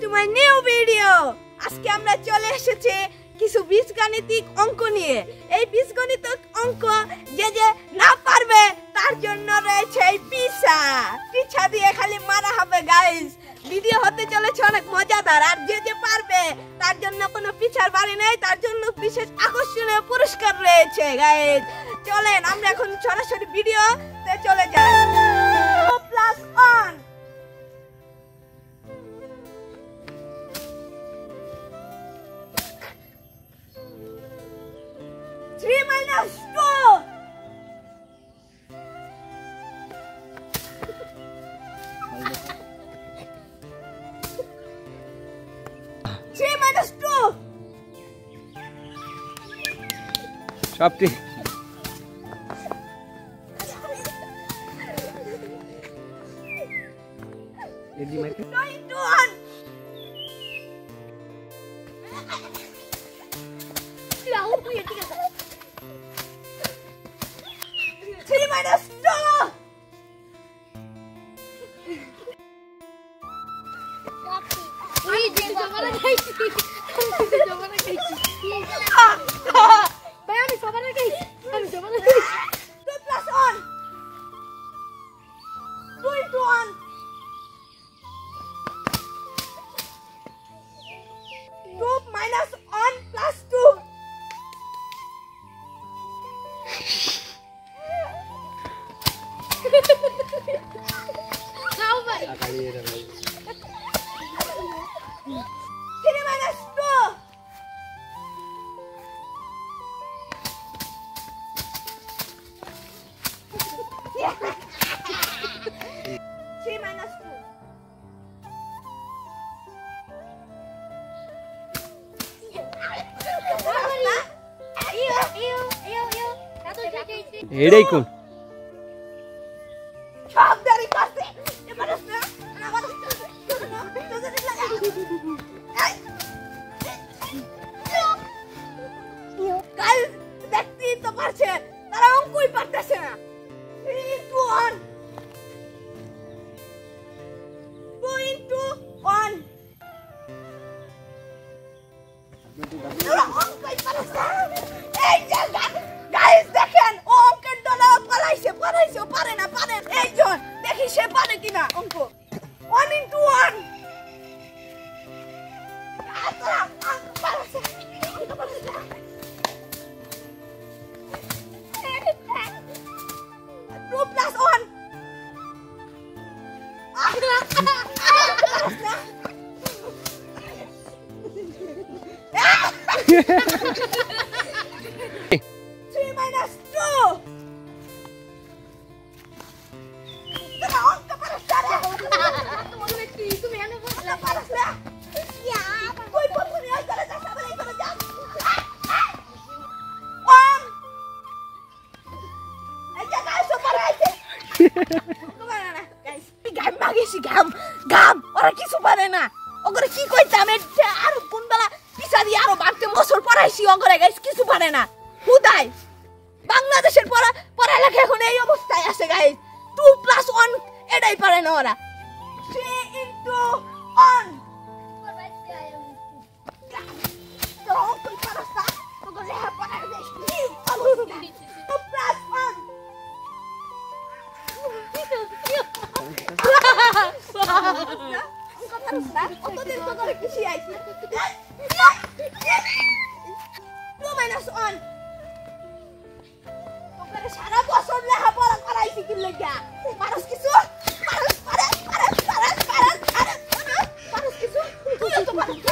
to my new video. আজকে আমরা চলে এসেছি কিছু বীজগণিতিক অঙ্ক নিয়ে। এই বীজগণিতিক অঙ্ক যে যে না পারবে তার জন্য রয়েছে এই পিছা দিয়ে খালি মারা হবে গাইস। ভিডিও হতে চলেছে অনেক মজাদার, আর যে যে পারবে তার জন্য কোনো পিছার বাড়ি নেই, তার জন্য বিশেষ আকর্ষণীয় পুরস্কার রয়েছে গাইস। চলেন আমরা এখন সরাসরি ভিডিওতে চলে যাই। 2+1 3 minus 2 3 minus 2 সব ঠিক। এডি মাইকে 2 into 1 3 minus 2 2+1 2 into 1 2 minus 1 plus 2 3 minus 2 3 minus 2 এটাই কোন সব দেরি করছে এবারে না আমার কাল দেখতে তো পারছে, তারা অঙ্কই পারতেছে না। 3 into 1 2 into 1 তারা অঙ্কই পারছে। এই যে গাইস দেখেন ও অঙ্কের দলে পালাইছে পারে না এই জন দেখি সে পারে কিনা অঙ্ক 1 into 1 2+1 3 minus 2 তারা অঙ্ক পারছে না। তুমি এনে বসলে পারছ না কই বলবি ওই করে যা সবাই এই করে যা এই যে গাইস পারে আছে তোমার না গাইস গাম মাগিছি গাম ওরা কিছু পারে না। ওগরে কি কইতাম এটা আর কোন বেলা পিছা দিয়ে আরো বাড়তে বছর পড়াইছি ওগরে গাইস কিছু পারে না। হুদাই বাংলাদেশের পড়ালেখা এখন এই অবস্থায় আছে গাইস। 2+1 এটাই পারে না ওরা। 3 into 1 2 minus 1 সারা বছর লেখাপড়া করাইছি কি লেখা মানুষ কিছু মানুষ কিছু তুই তো পারছিস